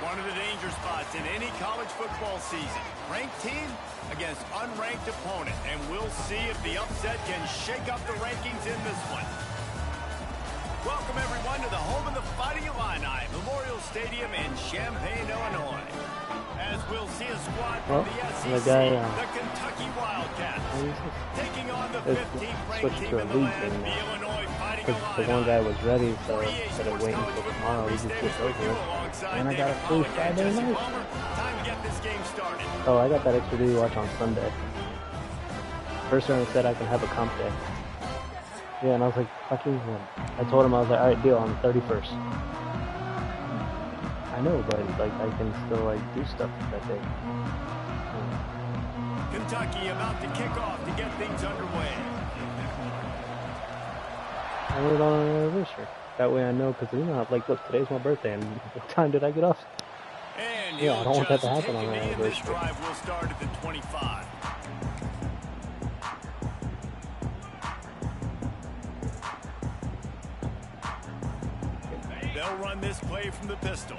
One of the danger spots in any college football season. Ranked team against unranked opponent. And we'll see if the upset can shake up the rankings in this one. Welcome, everyone, to the home of the Fighting Illini, Memorial Stadium in Champaign, Illinois. As we'll see a squad from the SEC, the Kentucky Wildcats, taking on the 15th ranked team in the land, the Illinois Fighting Illini. The one guy was ready, so instead of waiting until tomorrow, we just switched over. And I got a free Friday night. Time to get this game started. Oh, I got that extra day to watch on Sunday. First round said I can have a comp day. Yeah, and I was like, fucking him. I told him, I was like, alright, deal, on the 31st. I know, but like I can still like do stuff that day. Kentucky about to kick off to get things underway. I want it on an anniversary. That way I know, because you know, like, look, today's my birthday, and what time did I get off? And yeah, I don't want that to happen on an anniversary. This drive will start at the 25. They'll run this play from the pistol.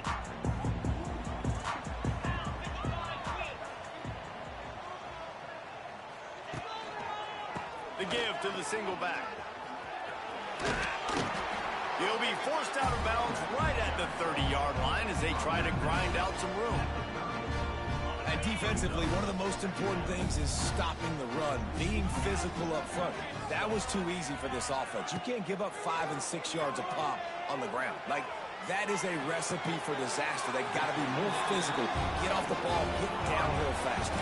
The give to the single back. He'll be forced out of bounds right at the 30-yard line as they try to grind out some room. And defensively, one of the most important things is stopping the run, being physical up front. That was too easy for this offense. You can't give up 5 and 6 yards a pop on the ground. Like, that is a recipe for disaster. They got to be more physical, get off the ball, get downhill faster.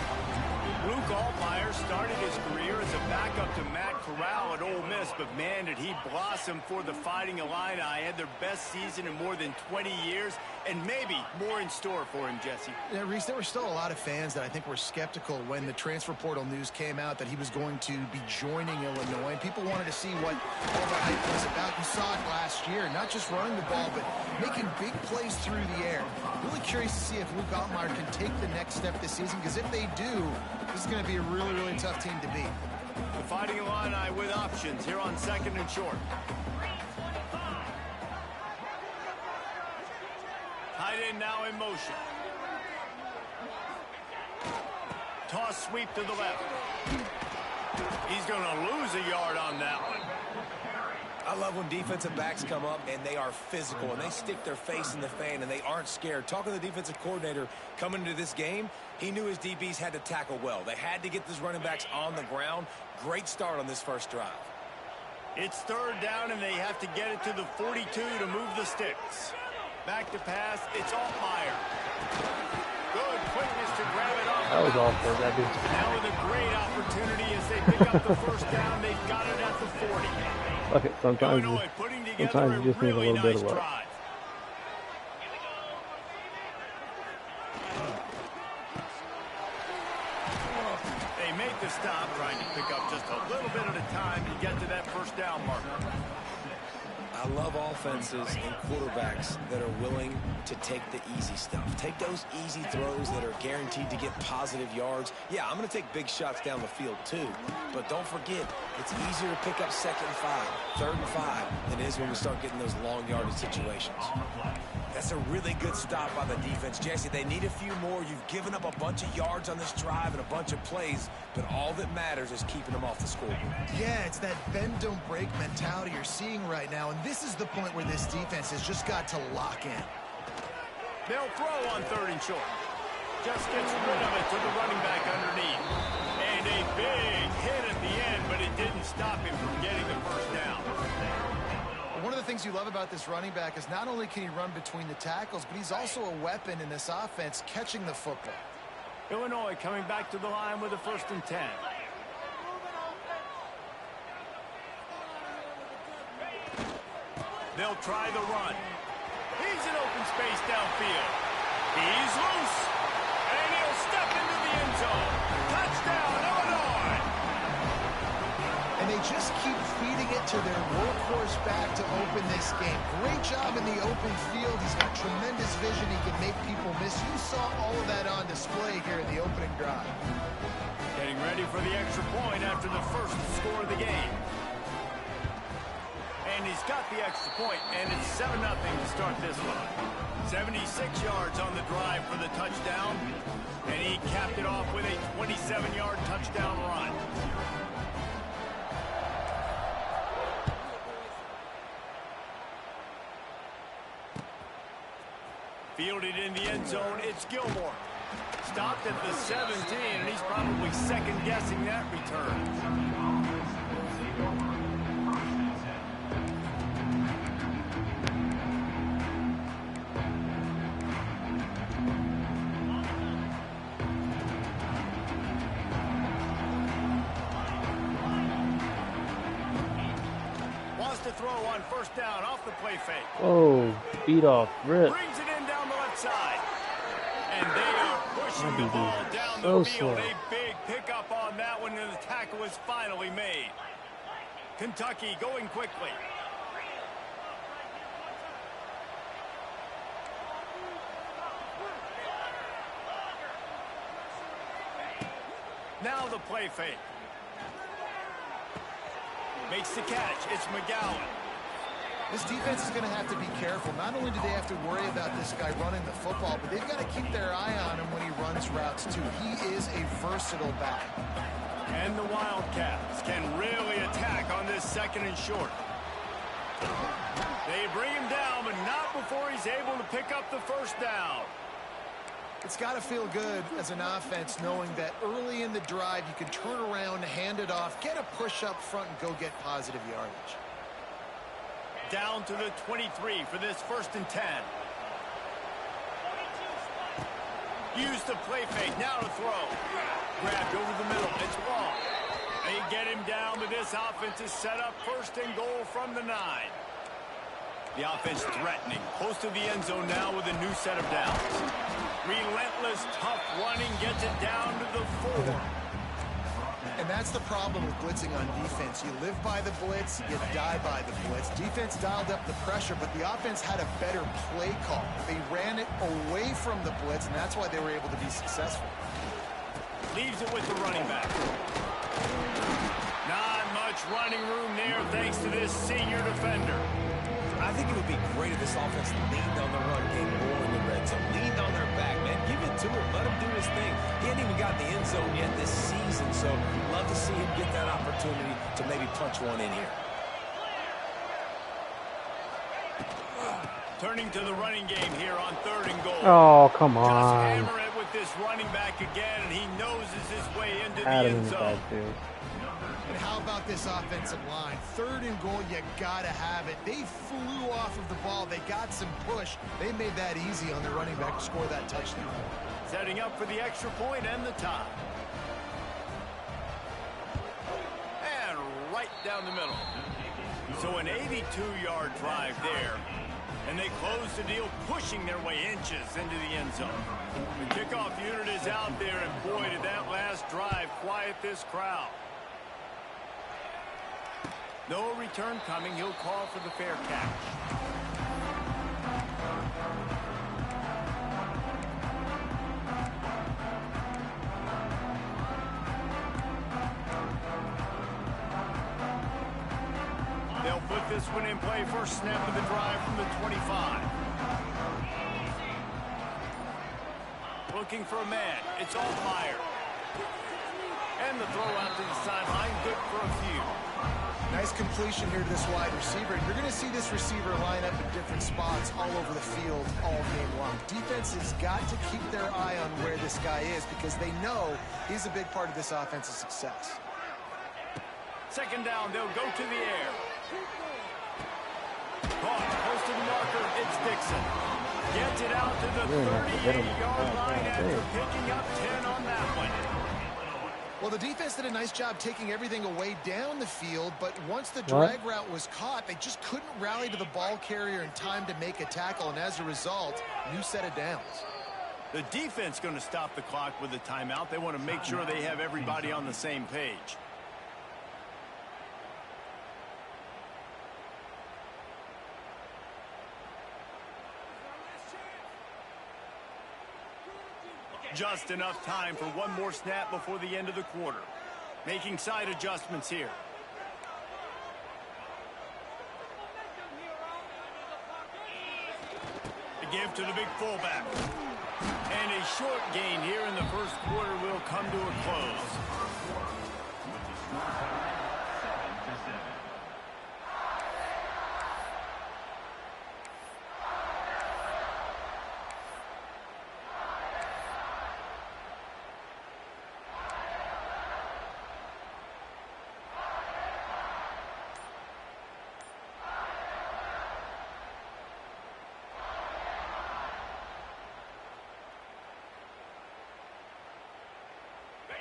Luke Altmaier started his career as a backup to Matt Corral at Ole Miss, but man, did he blossom for the Fighting Illini. Had their best season in more than 20 years, and maybe more in store for him, Jesse. Yeah, Reese, there were still a lot of fans that I think were skeptical when the transfer portal news came out that he was going to be joining Illinois. And people wanted to see what all the hype was about. You saw it last year, not just running the ball, but making big plays through the air. Really curious to see if Luke Altmaier can take the next step this season, because if they do, this is going to be a really, really tough team to beat. The Fighting Illini with options here on 2nd and short. Tight end now in motion. Toss sweep to the left. He's going to lose a yard on that one. I love when defensive backs come up and they are physical and they stick their face in the fan and they aren't scared. Talking to the defensive coordinator coming into this game, he knew his DBs had to tackle well. They had to get these running backs on the ground. Great start on this first drive. It's 3rd down and they have to get it to the 42 to move the sticks. Back to pass, it's Altmaier. Good quickness to grab it off. That was awful. That dude. Now with a great opportunity as they pick up the first down, they've got it at the 40. Okay, sometimes you just need a little bit of luck. They make the stop, trying to pick up just a little bit at a time to get to that first down marker. I love offenses and quarterbacks that are willing to take the easy stuff. Take those easy throws that are guaranteed to get positive yards. Yeah, I'm going to take big shots down the field too. But don't forget, it's easier to pick up 2nd and 5, 3rd and 5 than it is when we start getting those long yardage situations. That's a really good stop by the defense. Jesse, they need a few more. You've given up a bunch of yards on this drive and a bunch of plays, but all that matters is keeping them off the scoreboard. Yeah, it's that bend, don't break mentality you're seeing right now, and this is the point where this defense has just got to lock in. They'll throw on 3rd and short. Just gets rid of it to the running back underneath. And a big hit at the end, but it didn't stop him from getting the first down. One of the things you love about this running back is not only can he run between the tackles, but he's also a weapon in this offense catching the football. Illinois coming back to the line with a 1st and 10. They'll try the run. He's in open space downfield. He's loose. And he'll step into the end zone. Touchdown, Illinois. And they just keep feeding it to their workhorse back to open this game. Great job in the open field. He's got tremendous vision. He can make people miss. You saw all of that on display here in the opening drive. Getting ready for the extra point after the first score of the game. And he's got the extra point, and it's 7-0 to start this one. 76 yards on the drive for the touchdown, and he capped it off with a 27-yard touchdown run. Fielded in the end zone, it's Gilmore. Stopped at the 17, and he's probably second-guessing that return. To throw on 1st down off the play fake. Oh, beat off, rip. Brings it in down the left side. And they are pushing the ball down so the field. slow. A big pickup on that one, and the tackle is finally made. Kentucky going quickly. Now the play fake. Makes the catch. It's McGowan. This defense is going to have to be careful. Not only do they have to worry about this guy running the football, but they've got to keep their eye on him when he runs routes, too. He is a versatile back. And the Wildcats can really attack on this 2nd and short. They bring him down, but not before he's able to pick up the 1st down. It's got to feel good as an offense knowing that early in the drive you can turn around, hand it off, get a push up front, and go get positive yardage. Down to the 23 for this 1st and 10. Use the play fake, now to throw. Grabbed over the middle, it's Wall. They get him down, but this offense is set up 1st and goal from the 9. The offense threatening, close to the end zone now with a new set of downs. Relentless, tough running, gets it down to the 4. And that's the problem with blitzing on defense. You live by the blitz, you die by the blitz. Defense dialed up the pressure, but the offense had a better play call. They ran it away from the blitz, and that's why they were able to be successful. Leaves it with the running back. Not much running room there thanks to this senior defender. I think it would be great if this offense leaned on the run game more in the red zone. Leaned on their back, man. Give it to him. Let him do his thing. He hadn't even gotten the end zone yet this season, so love to see him get that opportunity to maybe punch one in here. Turning to the running game here on 3rd and goal. Oh, come Just on. hammer it with this running back again, and he noses his way into the Adam end in the zone. backfield. And how about this offensive line? 3rd and goal, you gotta have it. They flew off of the ball. They got some push. They made that easy on the running back to score that touchdown. Setting up for the extra point and the tie. And right down the middle. So an 82-yard drive there. And they close the deal, pushing their way inches into the end zone. The kickoff unit is out there, and boy, did that last drive quiet this crowd. No return coming. He'll call for the fair catch. They'll put this one in play. First snap of the drive from the 25. Looking for a man. It's Altmaier. And the throw out to the sideline. Good for a few. Nice completion here to this wide receiver. And you're going to see this receiver line up in different spots all over the field all game long. Defense has got to keep their eye on where this guy is because they know he's a big part of this offense's success. Second down, they'll go to the air. Caught, close to the marker, it's Dixon. Gets it out to the 38-yard line after picking up 10 on that one. Well, the defense did a nice job taking everything away down the field, but once the drag route was caught, they just couldn't rally to the ball carrier in time to make a tackle, and as a result, new set of downs. The defense going to stop the clock with a timeout. They want to make sure they have everybody on the same page. Just enough time for one more snap before the end of the quarter. Making side adjustments here. The give to the big fullback. And a short gain here in the first quarter will come to a close.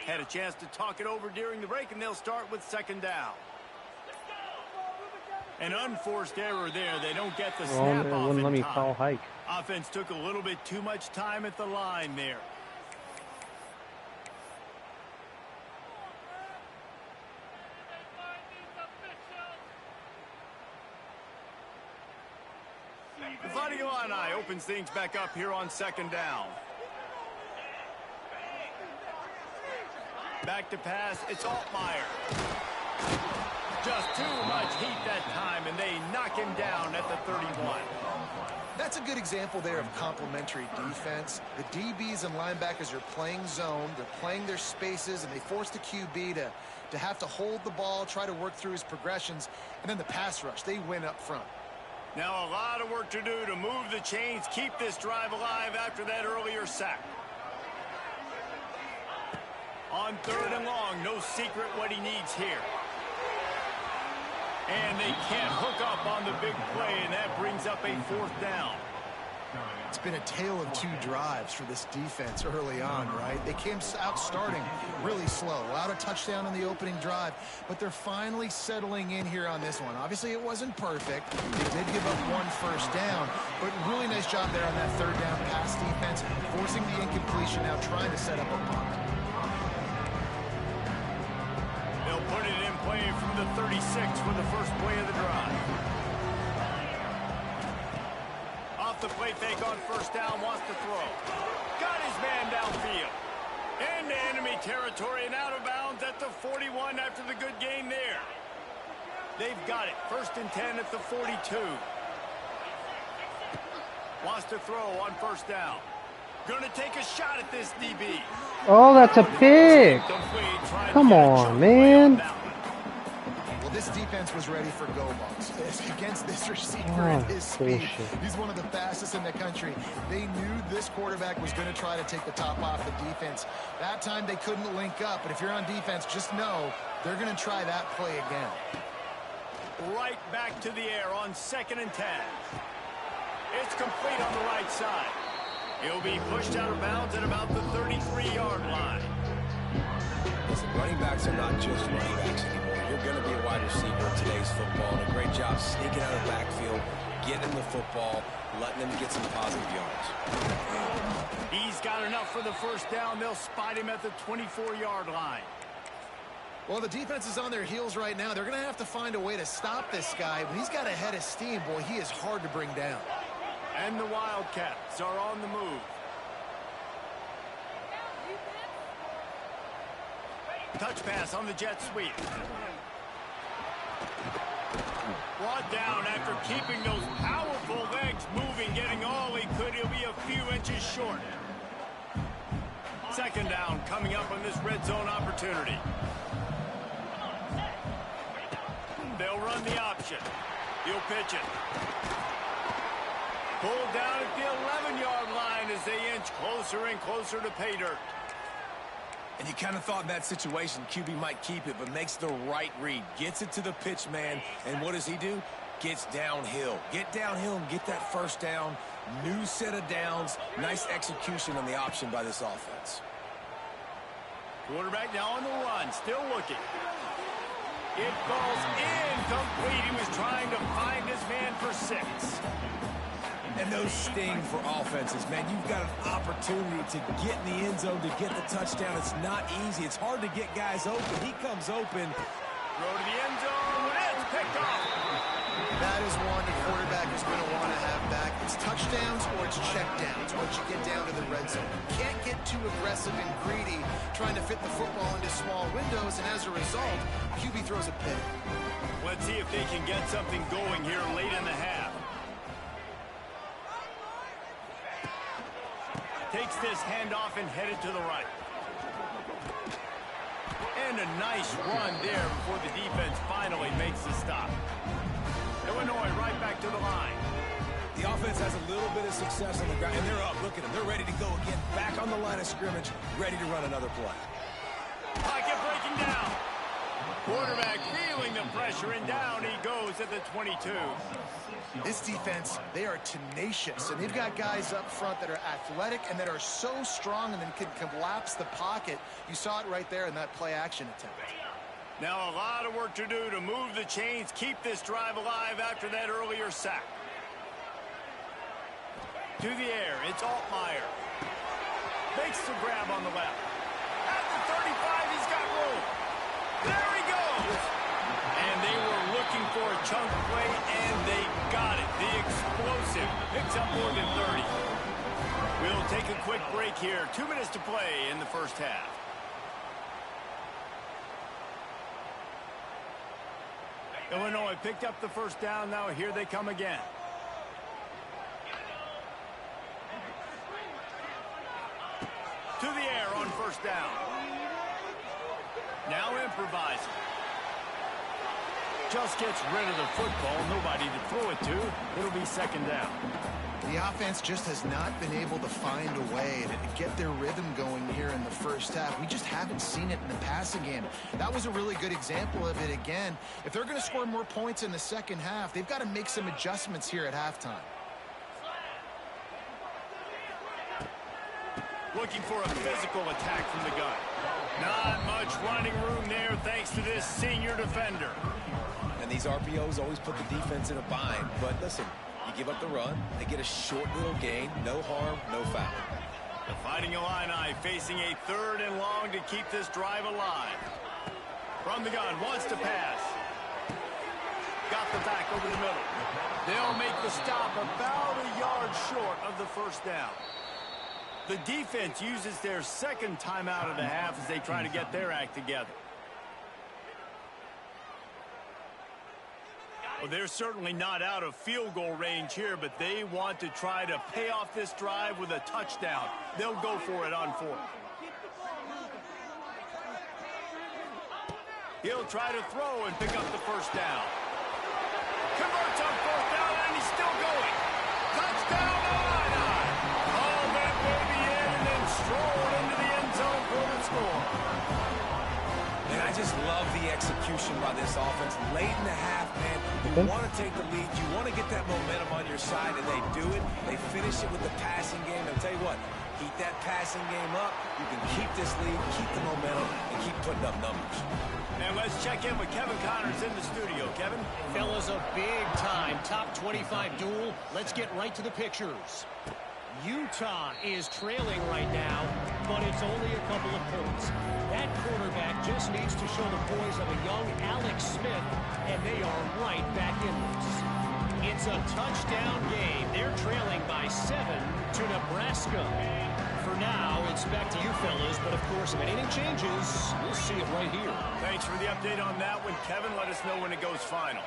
Had a chance to talk it over during the break, and they'll start with second down. An unforced error there. They don't get the snap off in let me time. call hike. Offense took a little bit too much time at the line there. The Fighting Illini opens things back up here on second down. Back to pass, it's Altmaier. Just too much heat that time, and they knock him down at the 31. That's a good example there of complementary defense. The DBs and linebackers are playing zone, they're playing their spaces, and they force the QB to have to hold the ball, try to work through his progressions, and then the pass rush, they win up front. Now a lot of work to do to move the chains, keep this drive alive after that earlier sack. On third and long, no secret what he needs here. And they can't hook up on the big play, and that brings up a fourth down. It's been a tale of two drives for this defense early on, right? They came out starting really slow, allowed a touchdown on the opening drive, but they're finally settling in here on this one. Obviously, it wasn't perfect. They did give up one first down, but really nice job there on that third down pass defense, forcing the incompletion, now trying to set up a punt. They'll put it in play from the 36 for the first play of the drive. Off the play fake on first down, wants to throw. Got his man downfield. Into enemy territory and out of bounds at the 41 after the good gain there. They've got it. First and 10 at the 42. Wants to throw on first down. Going to take a shot at this DB. Oh, that's a pick. Come on, man. Well, this defense was ready for go balls. Against this receiver at his speed. He's one of the fastest in the country. They knew this quarterback was going to try to take the top off the defense. That time they couldn't link up, but if you're on defense, just know they're going to try that play again. Right back to the air on second and 10. It's complete on the right side. He'll be pushed out of bounds at about the 33-yard line. Listen, running backs are not just running backs anymore. You're going to be a wide receiver in today's football. And a great job sneaking out of the backfield, getting the football, letting them get some positive yards. He's got enough for the first down. They'll spot him at the 24-yard line. Well, the defense is on their heels right now. They're going to have to find a way to stop this guy. When he's got a head of steam, boy, he is hard to bring down. And the Wildcats are on the move. Touch pass on the jet sweep. Brought down after keeping those powerful legs moving, getting all he could. He'll be a few inches short. Second down coming up on this red zone opportunity. They'll run the option. He'll pitch it. Pulled down at the 11-yard line as they inch closer and closer to pay dirt. And you kind of thought in that situation QB might keep it, but makes the right read. Gets it to the pitch man, and what does he do? Gets downhill. Get downhill and get that first down. New set of downs. Nice execution on the option by this offense. Quarterback now on the run, still looking. It falls incomplete. He was trying to find his man for 6. And those sting for offenses, man. You've got an opportunity to get in the end zone, to get the touchdown. It's not easy. It's hard to get guys open. He comes open. Throw to the end zone. It's picked off. That is one the quarterback is going to want to have back. It's touchdowns or it's checkdowns once you get down to the red zone. You can't get too aggressive and greedy trying to fit the football into small windows, and as a result, QB throws a pick. Let's see if they can get something going here late in the half. Takes this handoff and headed to the right. And a nice run there before the defense finally makes the stop. Illinois right back to the line. The offense has a little bit of success on the ground, and they're up. Look at them. They're ready to go again. Back on the line of scrimmage, ready to run another play. Pocket breaking down. Quarterback feeling the pressure, and down he goes at the 22. This defense, they are tenacious, and they've got guys up front that are athletic and that are so strong and then can collapse the pocket. You saw it right there in that play-action attempt. Now a lot of work to do to move the chains, keep this drive alive after that earlier sack. To the air, it's Altmaier. Makes the grab on the left. At the 35, he's got room. There he goes. And they were looking for a chunk play, and they got it. The explosive picks up more than 30. We'll take a quick break here. 2 minutes to play in the first half. Illinois picked up the first down. Now here they come again. To the air on first down. Now improvising. Just gets rid of the football. Nobody to throw it to. It'll be second down. The offense just has not been able to find a way to get their rhythm going here in the first half. We just haven't seen it in the passing game. That was a really good example of it again. If they're going to score more points in the second half, they've got to make some adjustments here at halftime. Looking for a physical attack from the gun. Not much running room there thanks to this senior defender. And these RPOs always put the defense in a bind. But listen, you give up the run, they get a short little gain, no harm, no foul. The Fighting Illini facing a 3rd and long to keep this drive alive. From the gun, wants to pass. Got the back over the middle. They'll make the stop about a yard short of the first down. The defense uses their second timeout of the half as they try to get their act together. Well, they're certainly not out of field goal range here, but they want to try to pay off this drive with a touchdown. They'll go for it on 4th. He'll try to throw and pick up the first down. Converts on 4th down, and he's still going. Touchdown, Illini! All that baby in and then stroll into the end zone for the score. And I just love the execution by this offense. Late in the half, man, you want to take the lead. You want to get that momentum on your side, and they do it. They finish it with the passing game. And I'll tell you what, keep that passing game up. You can keep this lead, keep the momentum, and keep putting up numbers. And let's check in with Kevin Connors in the studio. Kevin? Fellas, a big-time top 25 duel. Let's get right to the pictures. Utah is trailing right now, but it's only a couple of points. That quarterback just needs to show the poise of a young Alex Smith, and they are right back in this. It's a touchdown game. They're trailing by 7 to Nebraska. For now, it's back to you fellas, but of course, if anything changes, we'll see it right here. Thanks for the update on that one, Kevin. Let us know when it goes final.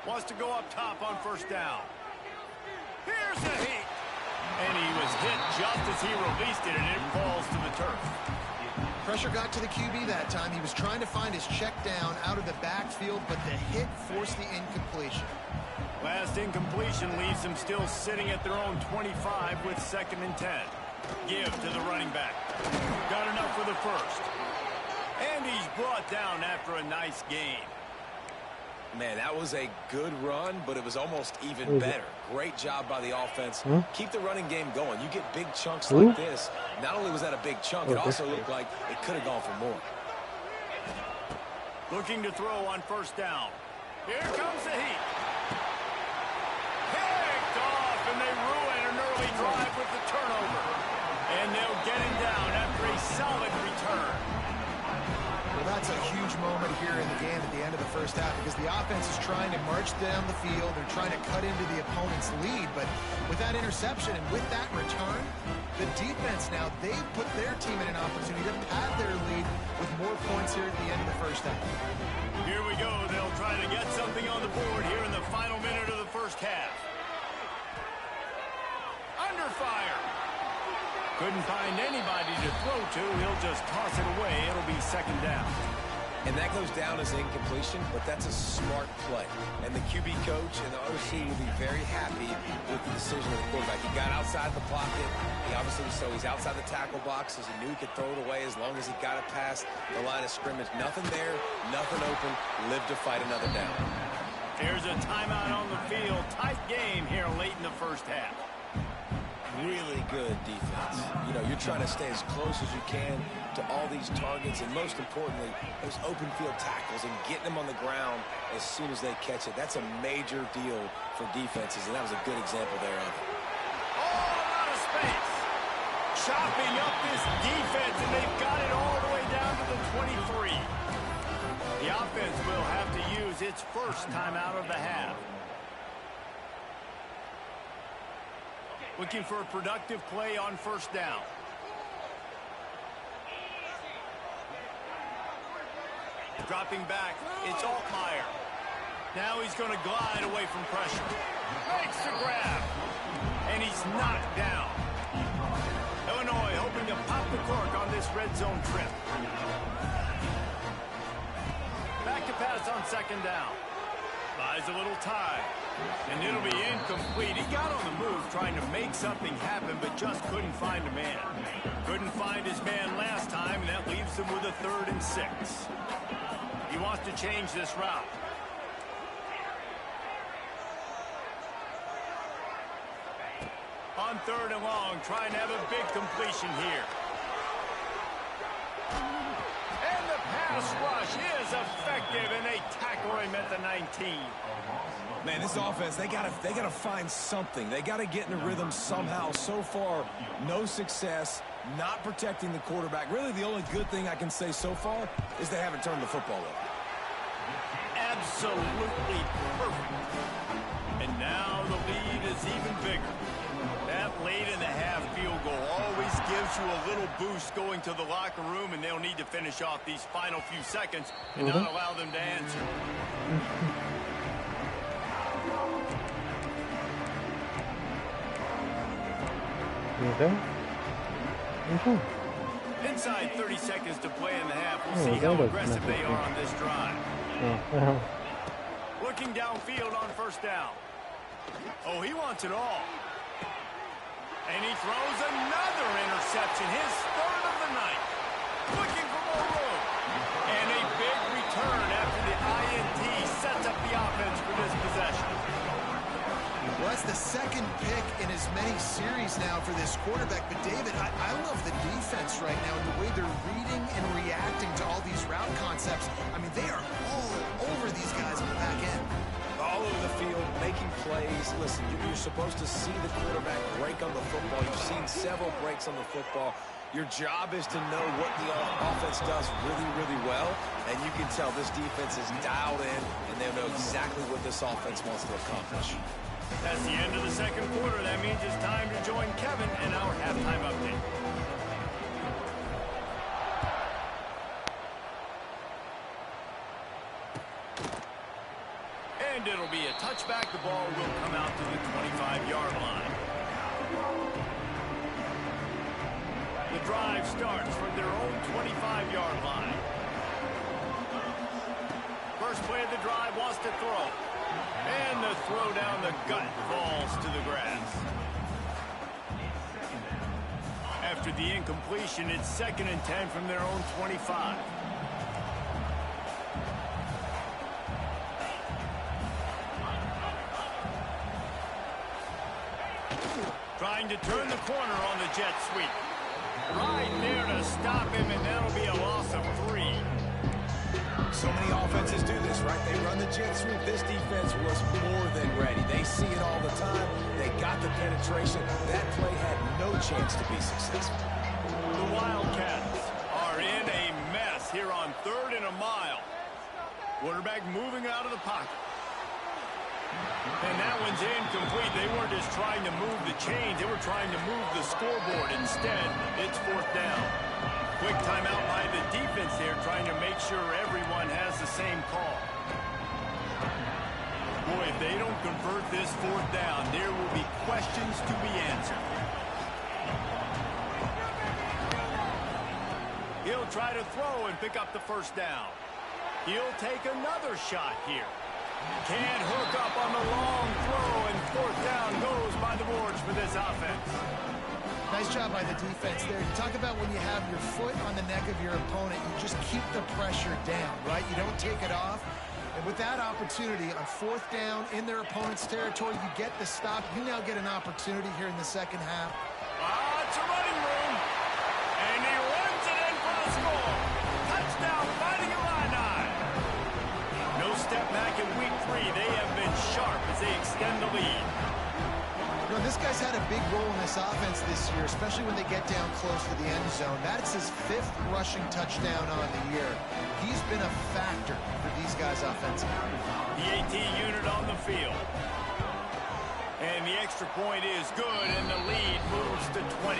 Wants to go up top on first down. Here's the heat. And he was hit just as he released it, and it falls to the turf. Pressure got to the QB that time. He was trying to find his check down out of the backfield, but the hit forced the incompletion. Last incompletion leaves them still sitting at their own 25 with 2nd and 10. Give to the running back. Got enough for the first. And he's brought down after a nice game. Man, that was a good run, but it was almost even better. Great job by the offense. Keep the running game going. You get big chunks like this. Not only was that a big chunk, it also looked like it could have gone for more. Looking to throw on first down. Here comes the heat. Picked off, and they ruin an early drive with the turnover. And they'll get him down after a solid return. Well, that's a huge moment here in the game at the end of the first half because the offense is trying to march down the field. They're trying to cut into the opponent's lead. But with that interception and with that return, the defense now, they've put their team in an opportunity to pad their lead with more points here at the end of the first half. Here we go. They'll try to get something on the board here in the final minute of the first half. Under fire. Couldn't find anybody to throw to. He'll just toss it away. It'll be 2nd down. And that goes down as incompletion, but that's a smart play. And the QB coach and the OC will be very happy with the decision of the quarterback. He got outside the pocket. He obviously, so he's outside the tackle box, as he knew he could throw it away as long as he got it past the line of scrimmage. Nothing there, nothing open. Live to fight another down. Here's a timeout on the field. Tight game here late in the first half. Really good defense. You know, you're trying to stay as close as you can to all these targets, and most importantly, those open field tackles and getting them on the ground as soon as they catch it. That's a major deal for defenses, and that was a good example there of it. All out of space. Chopping up this defense, and they've got it all the way down to the 23. The offense will have to use its first timeout of the half. Looking for a productive play on first down. Dropping back, it's Altmaier. Now he's going to glide away from pressure. Makes the grab. And he's knocked down. Illinois hoping to pop the cork on this red zone trip. Back to pass on 2nd down. Buys a little time. And it'll be incomplete. He got on the move trying to make something happen, but just couldn't find a man. Couldn't find his man last time, and that leaves him with a 3rd and 6. He wants to change this route. On 3rd and long, trying to have a big completion here. And the pass rush is effective, and they tackle him at the 19. Man, this offense, they gotta find something. They gotta get in a rhythm somehow. So far, no success, not protecting the quarterback. Really, the only good thing I can say so far is they haven't turned the football over. Absolutely perfect. And now the lead is even bigger. That late in the half field goal always gives you a little boost going to the locker room, and they'll need to finish off these final few seconds and not allow them to answer. Okay. Inside 30 seconds to play in the half. We'll see how aggressive they are on this drive. Looking downfield on first down. Oh, he wants it all. And he throws another interception, his 3rd of the night. Looking for more room. And a big return after the INT sets up the offense for this possession. Well, that's the 2nd pick in as many series now for this quarterback. But, David, I love the defense right now and the way they're reading and reacting to all these route concepts. I mean, they are all over these guys on the back end. All over the field, making plays. listen, you're supposed to see the quarterback break on the football. You've seen several breaks on the football. Your job is to know what the offense does really, really well, and you can tell this defense is dialed in, and they know exactly what this offense wants to accomplish. That's the end of the second quarter. That means it's time to join Kevin in our halftime update. And it'll be a touchback. The ball will come out to the 25-yard line. The drive starts from their own 25-yard line. First play of the drive wants to throw. And the throw down the gut falls to the grass. After the incompletion, it's 2nd and 10 from their own 25. Trying to turn the corner on the jet sweep. Right there to stop him, and that'll be a loss of 3. So many offenses do this, right? They run the jet sweep. This defense was more than ready. They see it all the time. They got the penetration. That play had no chance to be successful. The Wildcats are in a mess here on 3rd and a mile. Quarterback moving out of the pocket. And that one's incomplete. They weren't just trying to move the chains. They were trying to move the scoreboard. Instead, it's 4th down. Quick timeout by the defense there, trying to make sure everyone has the same call. Boy, if they don't convert this 4th down, there will be questions to be answered. He'll try to throw and pick up the 1st down. He'll take another shot here. Can't hook up on the long throw, and 4th down goes by the boards for this offense. Nice job by the defense there. You talk about when you have your foot on the neck of your opponent, you just keep the pressure down, right? You don't take it off. And with that opportunity on 4th down in their opponent's territory, you get the stop. You now get an opportunity here in the second half. It's a running room. And he runs it in for the score. Touchdown, Fighting Illini. No step back in week 3. They have been sharp as they extend the lead. You know, this guy's had a big role in this offense this year, especially when they get down close to the end zone. That's his 5th rushing touchdown on the year. He's been a factor for these guys offensively. The AT unit on the field. And the extra point is good, and the lead moves to 20.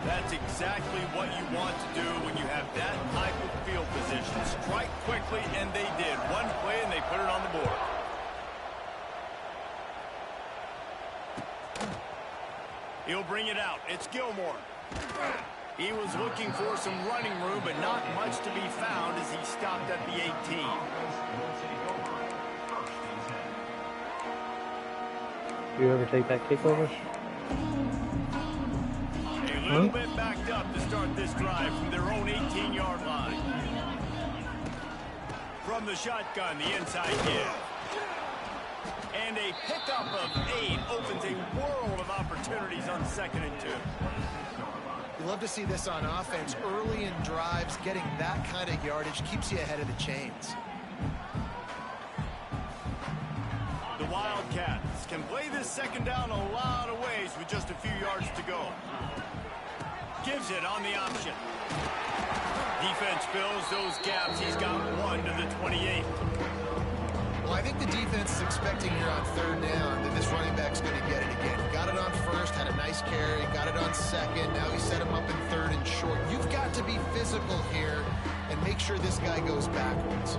That's exactly what you want to do when you have that type of field position. Strike quickly, and they did. One play, and they put it on the board. He'll bring it out. It's Gilmore. He was looking for some running room, but not much to be found as he stopped at the 18. You ever take that kick over? A little bit backed up to start this drive from their own 18-yard line. From the shotgun, the inside give. And a pickup of 8 opens a world of opportunities on 2nd and 2. You love to see this on offense. Early in drives, getting that kind of yardage keeps you ahead of the chains. The Wildcats can play this 2nd down a lot of ways with just a few yards to go. Gives it on the option. Defense fills those gaps. He's got 1 to the 28. Well, I think the defense is expecting here on 3rd down that this running back's going to get it again. Got it on 1st, had a nice carry, got it on 2nd. Now he set him up in 3rd and short. You've got to be physical here and make sure this guy goes backwards.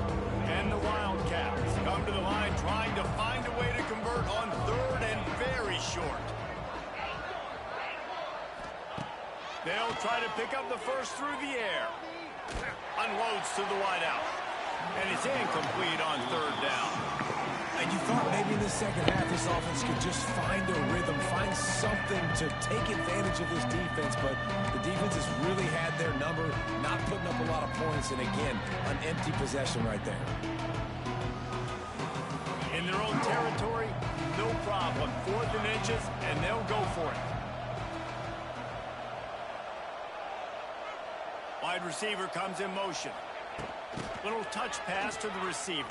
And the Wildcats come to the line trying to find a way to convert on 3rd and very short. They'll try to pick up the 1st through the air. Unloads to the wideout. And it's incomplete on 3rd down. And you thought maybe in the second half this offense could just find a rhythm, find something to take advantage of this defense, but the defense has really had their number, not putting up a lot of points, and again, an empty possession right there. In their own territory, no problem. 4th and inches, and they'll go for it. Wide receiver comes in motion. Little touch pass to the receiver.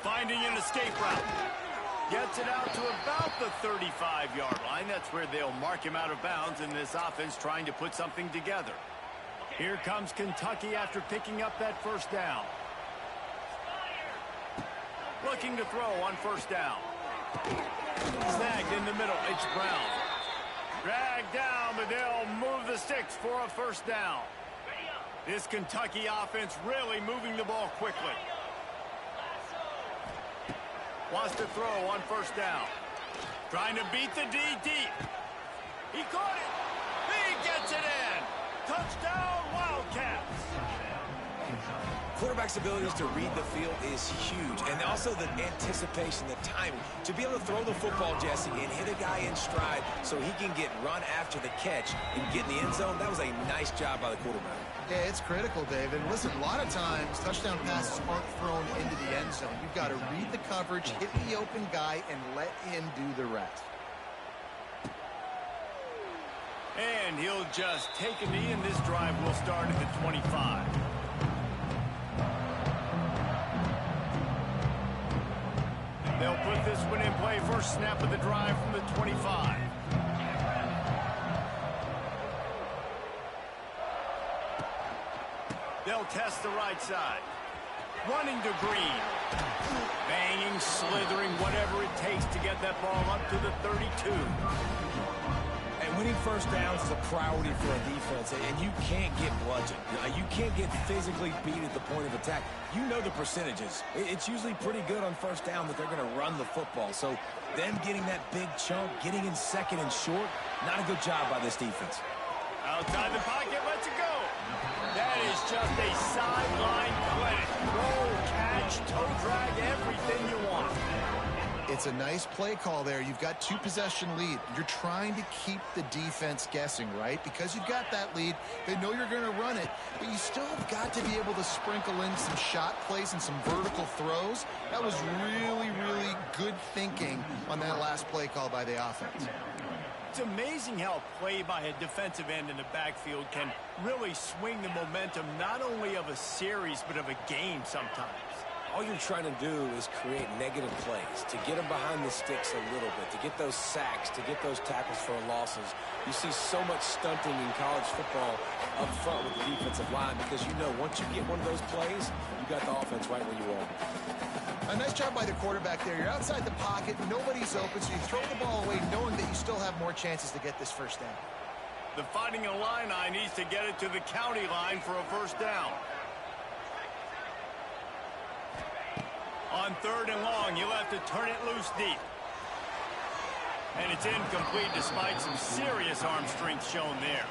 Finding an escape route. Gets it out to about the 35-yard line. That's where they'll mark him out of bounds in this offense trying to put something together. Here comes Kentucky after picking up that first down. Looking to throw on first down. Snagged in the middle. It's Brown. Dragged down, but they'll move the sticks for a first down. This Kentucky offense really moving the ball quickly. Wants to throw on first down. Trying to beat the D deep. He caught it. He gets it in. Touchdown, Wildcats. Quarterback's abilities to read the field is huge, and also the anticipation, the timing. To be able to throw the football, Jesse, and hit a guy in stride so he can get run after the catch and get in the end zone, that was a nice job by the quarterback. Yeah, it's critical, David. Listen, a lot of times, touchdown passes aren't thrown into the end zone. You've got to read the coverage, hit the open guy, and let him do the rest. And he'll just take a knee, and this drive will start at the 25. They'll put this one in play. First snap of the drive from the 25. They'll test the right side. Running to Green. Banging, slithering, whatever it takes to get that ball up to the 32. And winning first downs is a priority for a defense, and you can't get bludgeoned. You can't get physically beat at the point of attack. You know the percentages. It's usually pretty good on first down that they're going to run the football. So them getting that big chunk, getting in second and short, not a good job by this defense. Outside the pocket, lets it go. That is just a sideline clinic. Roll, catch, toe drag, everything you want. It's a nice play call there. You've got 2-possession lead. You're trying to keep the defense guessing, right? Because you've got that lead, they know you're going to run it, but you still have got to be able to sprinkle in some shot plays and some vertical throws. That was really, really good thinking on that last play call by the offense. It's amazing how a play by a defensive end in the backfield can really swing the momentum not only of a series but of a game sometimes. All you're trying to do is create negative plays, to get them behind the sticks a little bit, to get those sacks, to get those tackles for losses. You see so much stunting in college football up front with the defensive line because you know once you get one of those plays, you got the offense right where you want. A nice job by the quarterback there. You're outside the pocket, nobody's open, so you throw the ball away knowing that you still have more chances to get this first down. The Fighting Illini needs to get it to the county line for a first down. On third and long, you'll have to turn it loose deep. And it's incomplete despite some serious arm strength shown there.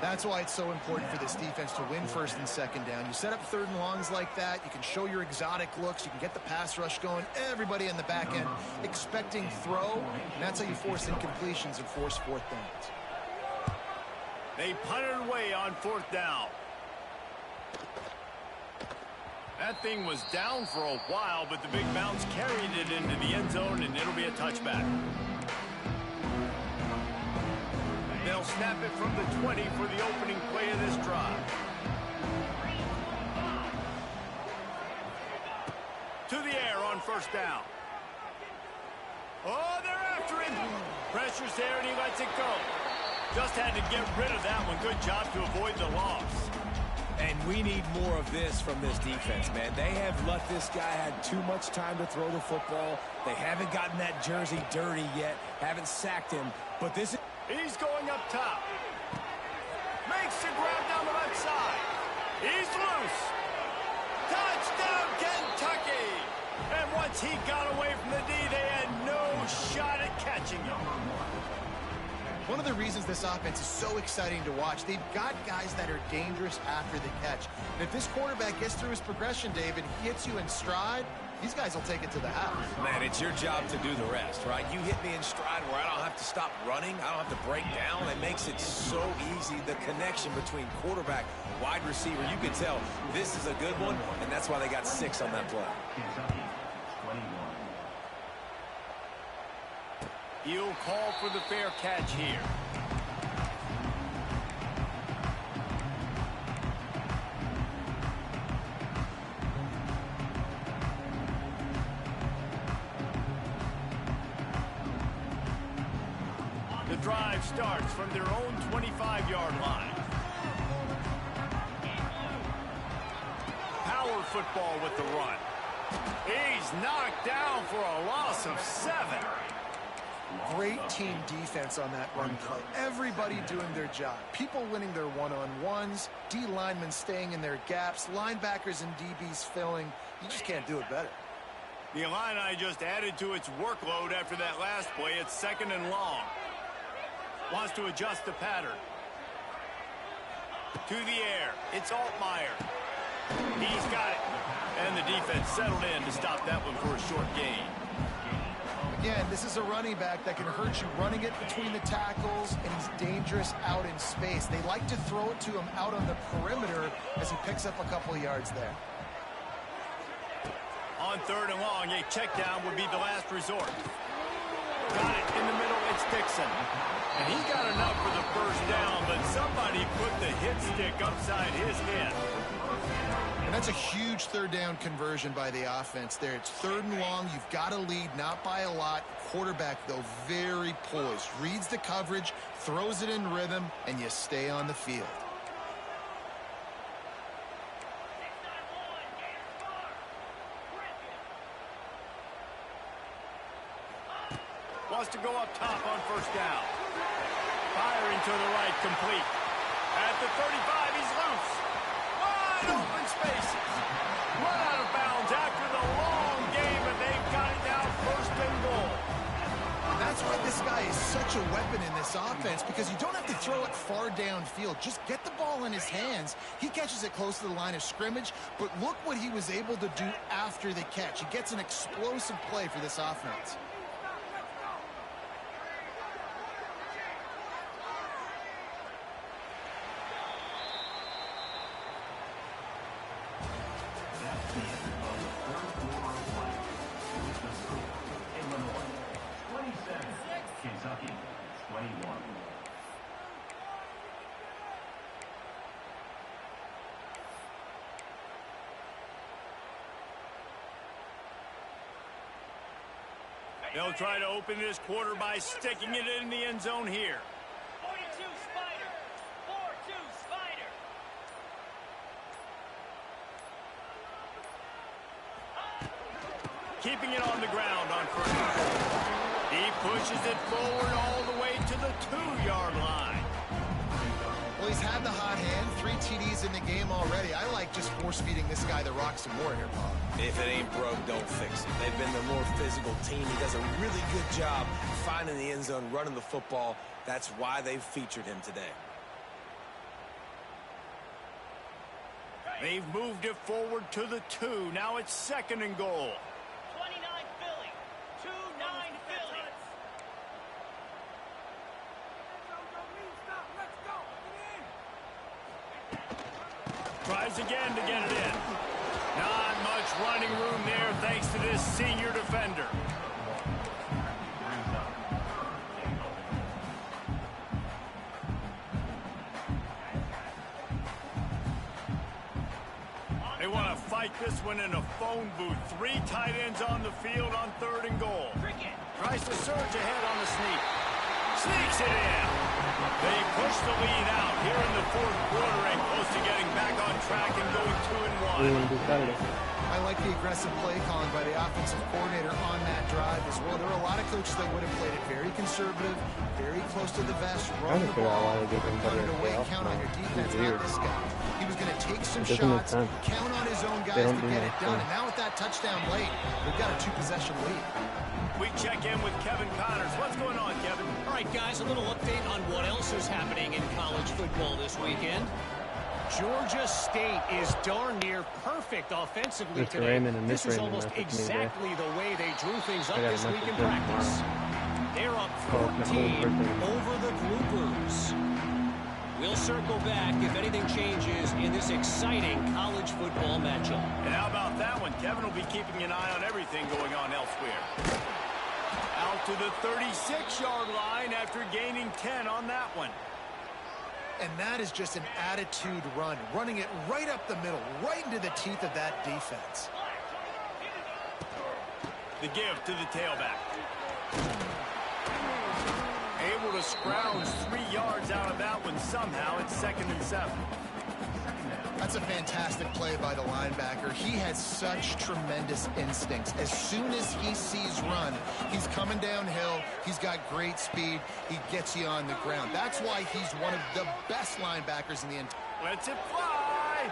That's why it's so important for this defense to win first and second down. You set up third and longs like that. You can show your exotic looks. You can get the pass rush going. Everybody in the back end expecting throw. And that's how you force incompletions and force fourth downs. They punted away on fourth down. That thing was down for a while, but the big bounce carried it into the end zone, and it'll be a touchback. They'll snap it from the 20 for the opening play of this drive. To the air on first down. Oh, they're after him. Pressure's there, and he lets it go. Just had to get rid of that one. Good job to avoid the loss. And we need more of this from this defense, man. They have let this guy have too much time to throw the football. They haven't gotten that jersey dirty yet, haven't sacked him. But this is... He's going up top. Makes the grab down the left side. He's loose. Touchdown, Kentucky. And once he got away from the D, they had no shot at catching him. One of the reasons this offense is so exciting to watch, they've got guys that are dangerous after the catch. And if this quarterback gets through his progression, David, he hits you in stride, these guys will take it to the house. Man, it's your job to do the rest, right? You hit me in stride where I don't have to stop running. I don't have to break down. It makes it so easy. The connection between quarterback, wide receiver, you can tell this is a good one, and that's why they got 6 on that play. He'll call for the fair catch here. drive starts from their own 25-yard line. Power football with the run. He's knocked down for a loss of 7. Great team defense on that run play. Everybody doing their job. People winning their one-on-ones, D linemen staying in their gaps, linebackers and DBs filling. You just can't do it better. The Illini just added to its workload after that last play. It's 2nd and long. Wants to adjust the pattern. To the air. It's Altmaier. He's got it. And the defense settled in to stop that one for a short gain. Again, this is a running back that can hurt you running it between the tackles, and he's dangerous out in space. They like to throw it to him out on the perimeter as he picks up a couple of yards there. On 3rd and long, a check down would be the last resort. Got it in the middle, it's Dixon. And he got enough for the first down, but somebody put the hit stick upside his head. And that's a huge 3rd down conversion by the offense there. It's 3rd and long. You've got to lead, not by a lot. Quarterback, though, very poised. Reads the coverage, throws it in rhythm, and you stay on the field. Wants to go up top on 1st down. Firing to the right, complete. At the 35, he's loose. Wide open spaces. Run out of bounds after the long game, and they've got it now 1st and goal. That's why this guy is such a weapon in this offense, because you don't have to throw it far downfield. Just get the ball in his hands. He catches it close to the line of scrimmage, but look what he was able to do after the catch. He gets an explosive play for this offense. They'll try to open this quarter by sticking it in the end zone here. 42 Spider. 4-2 Spider. Keeping it on the ground on 1st and goal. He pushes it forward all the way to the 2-yard line. Well, he's had the hot hand, 3 TDs in the game already. I like just force-feeding this guy the rock some more here, Paul. If it ain't broke, don't fix it. They've been the more physical team. He does a really good job finding the end zone, running the football. That's why they've featured him today. They've moved it forward to the 2. Now it's 2nd and goal. 29 Philly. 2-9 Philly. Tries again to get it in. Not much running room there thanks to this senior defender. They want to fight this one in a phone booth. 3 tight ends on the field on 3rd and goal. Tries to surge ahead on the sneak. Sneaks it in. They push the lead out here in the 4th quarter and close to getting back on track and going 2-1. I like the aggressive play calling by the offensive coordinator on that drive as well. There are a lot of coaches that would have played it very conservative, very close to the vest, run the ball, run it away, count on your defense, not this guy. He was going to take some shots, count on his own guys to get it done. And now with that touchdown late, we've got a 2-possession lead. We check in with Kevin Connors. What's going on, Kevin? All right, guys, a little update on what else is happening in college football this weekend. Georgia State is darn near perfect offensively today. This is almost exactly the way they drew things up this week in practice. They're up 14 over the Groupers. We'll circle back if anything changes in this exciting college football matchup. And how about that one? Kevin will be keeping an eye on everything going on elsewhere. Out to the 36-yard line after gaining 10 on that one. And that is just an attitude run, running it right up the middle, right into the teeth of that defense. The give to the tailback. able to scrounge 3 yards out of that one somehow. It's 2nd and 7. That's a fantastic play by the linebacker. He has such tremendous instincts. As soon as he sees run, he's coming downhill. He's got great speed. He gets you on the ground. That's why he's one of the best linebackers in the entire. Lets it fly.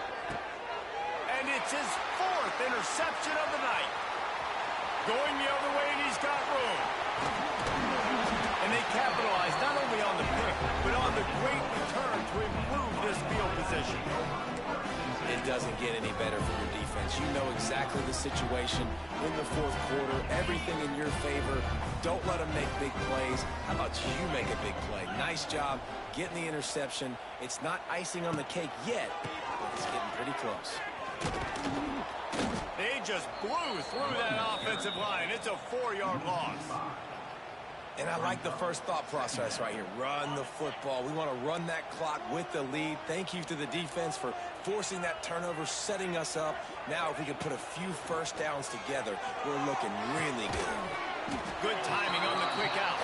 And it's his 4th interception of the night. Going the other way, and he's got room. And they capitalize not only on the pick, but on the great return to improve this field position. It doesn't get any better for your defense. You know exactly the situation in the 4th quarter. Everything in your favor. Don't let them make big plays. How about you make a big play? Nice job getting the interception. It's not icing on the cake yet, but it's getting pretty close. They just blew through that offensive line. It's a 4-yard loss. And I like the first thought process right here. Run the football. We want to run that clock with the lead. Thank you to the defense for forcing that turnover, setting us up. Now, if we could put a few first downs together, we're looking really good. Good timing on the quick out.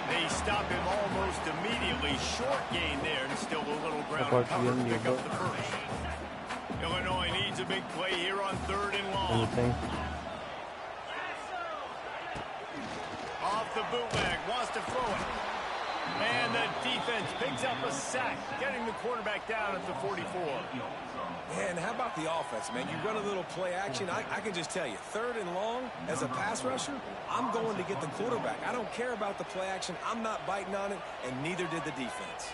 They stop him almost immediately. Short gain there, and still a little ground to cover to pick up the first. Illinois needs a big play here on 3rd and long. Off the bootleg, wants to throw it. And the defense picks up a sack, getting the quarterback down at the 44. Man, how about the offense, man? You run a little play action. I can just tell you, 3rd and long, as a pass rusher, I'm going to get the quarterback. I don't care about the play action. I'm not biting on it, and neither did the defense.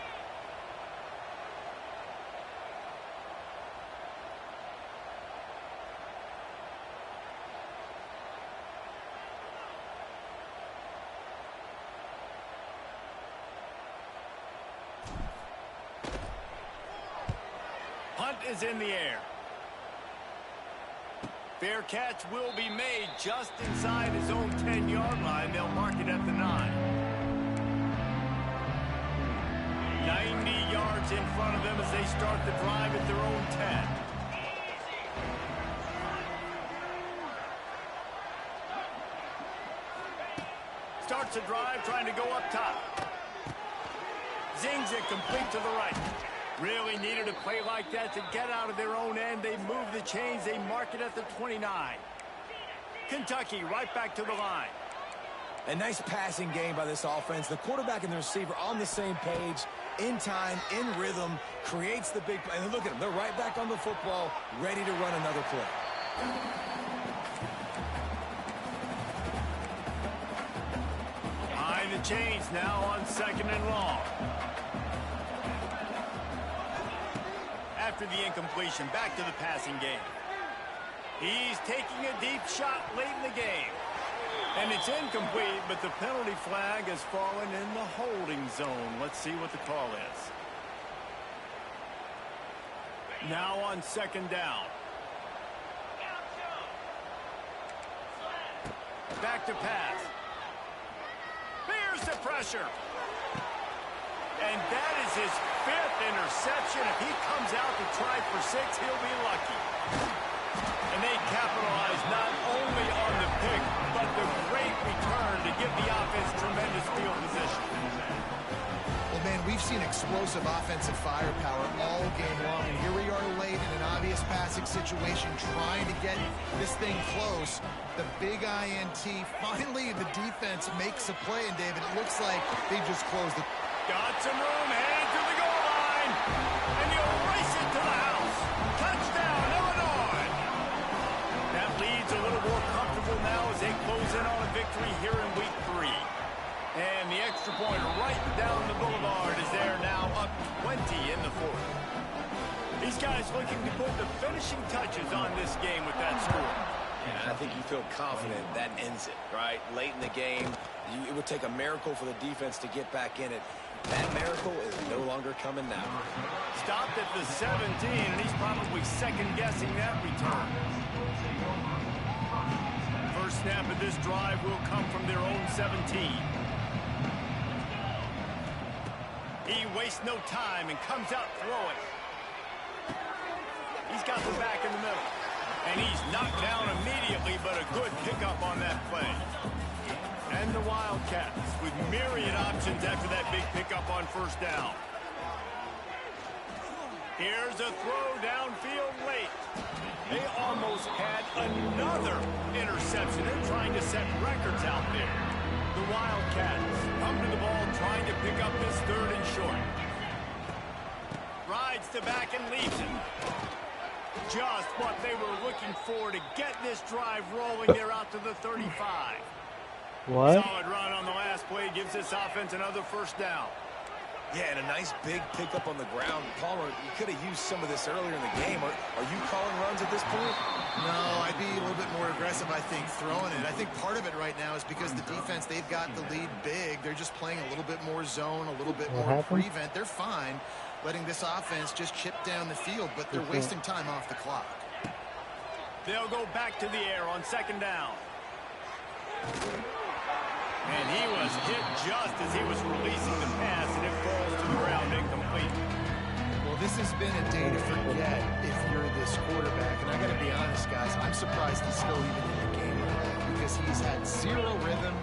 Punt is in the air. Fair catch will be made just inside his own 10-yard line. They'll mark it at the 9. 90 yards in front of them as they start the drive at their own 10. Starts the drive, trying to go up top. Zings it complete to the right. Really needed a play like that to get out of their own end. They move the chains. They mark it at the 29. Kentucky right back to the line. A nice passing game by this offense. The quarterback and the receiver on the same page, in time, in rhythm, creates the big play. And look at them. They're right back on the football, ready to run another play. Behind the chains now on 2nd and long. After the incompletion, back to the passing game. He's taking a deep shot late in the game. And it's incomplete, but the penalty flag has fallen in the holding zone. Let's see what the call is. Now on 2nd down. Back to pass. Here's the pressure. And that is his 5th interception. If he comes out to try for 6, he'll be lucky. And they capitalize not only on the pick, but the great return to give the offense tremendous field position. Well, man, we've seen explosive offensive firepower all game long. And here we are late in an obvious passing situation, trying to get this thing close. The big INT. Finally, the defense makes a play. And, David, it looks like they just closed the... Got some room, headed to the goal line, and he'll race it to the house. Touchdown, Illinois. That lead's a little more comfortable now as they close in on a victory here in week 3. And the extra point right down the boulevard is there now, up 20 in the 4th. These guys looking to put the finishing touches on this game with that score. Yeah, I think you feel confident that ends it, right? Late in the game, it would take a miracle for the defense to get back in it. That miracle is no longer coming now. Stopped at the 17, and he's probably second-guessing that return. First snap of this drive will come from their own 17. He wastes no time and comes out throwing. He's got the back in the middle. And he's knocked down immediately, but a good pickup on that play. And the Wildcats with myriad options after that big pickup on first down. Here's a throw downfield late. They almost had another interception. They're trying to set records out there. The Wildcats come to the ball trying to pick up this third and short. Rides to back and leaves it. Just what they were looking for to get this drive rolling. They're out to the 35. What? Solid run on the last play gives this offense another first down. Yeah, and a nice big pickup on the ground. Palmer, you could have used some of this earlier in the game. Are you calling runs at this point? No, I'd be a little bit more aggressive, I think, throwing it. I think part of it right now is because the defense, they've got the lead big. They're just playing a little bit more zone, a little bit more prevent. They're fine letting this offense just chip down the field, but they're wasting time off the clock. They'll go back to the air on second down. And he was hit just as he was releasing the pass, and it falls to the ground incomplete. Well, this has been a day to forget if you're this quarterback. And I got to be honest, guys, I'm surprised he's still even in the game right now because he's had zero rhythm.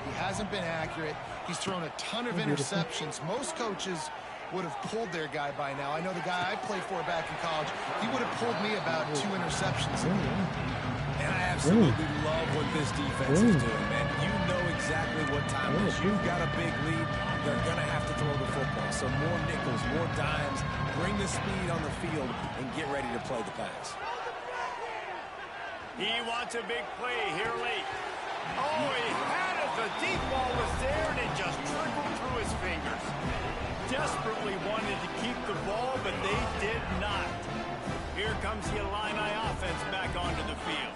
He hasn't been accurate. He's thrown a ton of interceptions. Most coaches would have pulled their guy by now. I know the guy I played for back in college, he would have pulled me about 2 interceptions. And I absolutely love what this defense is doing, man. You know exactly what time it is. You've got a big lead. They're going to have to throw the football. So more nickels, more dimes, bring the speed on the field, and get ready to play the pass. He wants a big play here late. Oh, he had it. The deep ball was there, and it just trickled through his fingers. Desperately wanted to keep the ball, but they did not. Here comes the Illini offense back onto the field.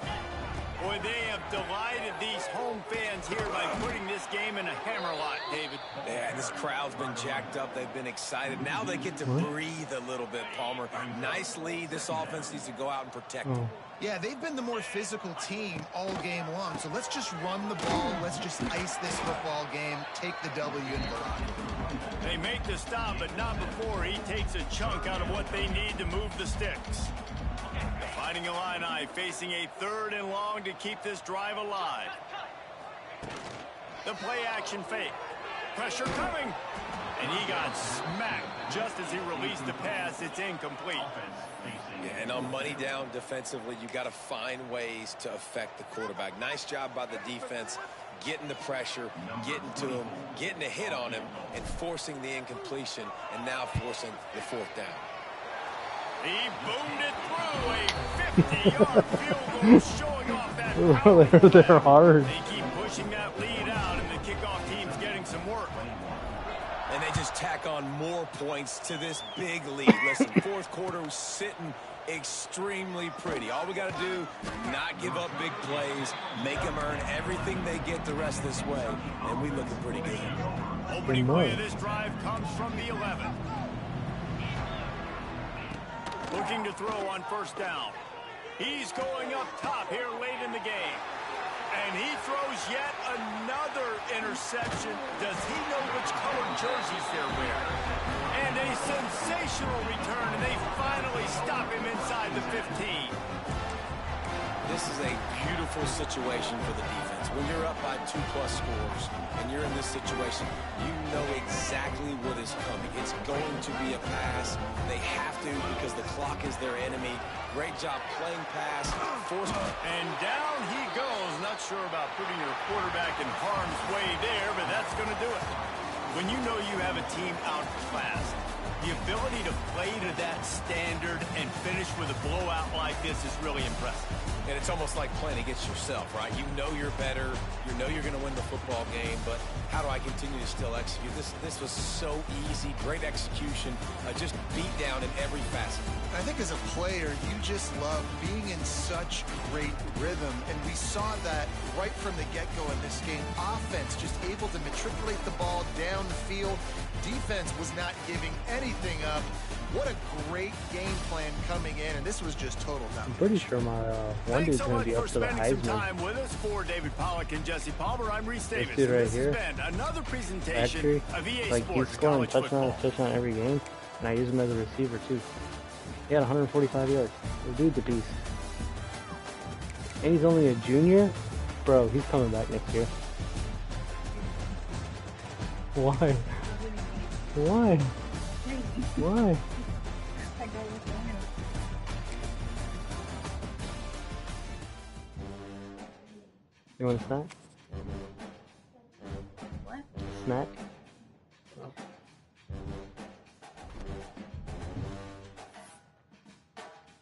Boy, they have delighted these home fans here by putting this game in a hammerlock, David. Yeah, this crowd's been jacked up. They've been excited. Now they get to breathe a little bit, Palmer. Nice lead. This offense needs to go out and protect it. Yeah, they've been the more physical team all game long. So let's just run the ball. Let's just ice this football game. Take the W into the locker room. They make the stop, but not before he takes a chunk out of what they need to move the sticks. The Fighting Illini facing a 3rd and long to keep this drive alive. The play action fake. Pressure coming. And he got smacked just as he released the pass. It's incomplete. Yeah, and on money down defensively, you got to find ways to affect the quarterback. Nice job by the defense, getting the pressure, getting to him, getting a hit on him, and forcing the incompletion, and now forcing the 4th down. He boomed it through a 50-yard field goal, showing off that power. They're hard. They keep pushing that lead out, and the kickoff team's getting some work. And they just tack on more points to this big lead. Listen, 4th quarter was sitting extremely pretty. All we got to do, not give up big plays, make them earn everything they get the rest this way, and we looking pretty good. Opening play of this drive comes from the 11. Looking to throw on first down. He's going up top here late in the game. And he throws yet another interception. Does he know which colored jerseys they're wearing? And a sensational return, and they finally stop him inside the 15. This is a beautiful situation for the defense. When you're up by 2+ scores and you're in this situation, you know exactly what is coming. It's going to be a pass. They have to because the clock is their enemy. Great job playing pass. And down he goes. Not sure about putting your quarterback in harm's way there, but that's going to do it. When you know you have a team outclassed, the ability to play to that standard and finish with a blowout like this is really impressive. And it's almost like playing against yourself, right? You know you're better. You know you're going to win the football game, but how do I continue to still execute? This was so easy. Great execution. Just beat down in every facet. I think as a player, you just love being in such great rhythm. And we saw that right from the get-go in this game. Offense just able to matriculate the ball down the field. Defense was not giving anything up. What a great game plan coming in, and this was just total domination. I'm pretty sure my one dude's going to be up to the Heisman. Time with us for David Pollack and Jesse Palmer. I'm Reese Davis. This dude right here, has been another presentation actually, of EA like Sports he's scoring College touchdown every game, and I use him as a receiver too. He had 145 yards. The dude's a beast. And he's only a junior? Bro, he's coming back next year. Why? Why? Why? You want a snack? What? Snack?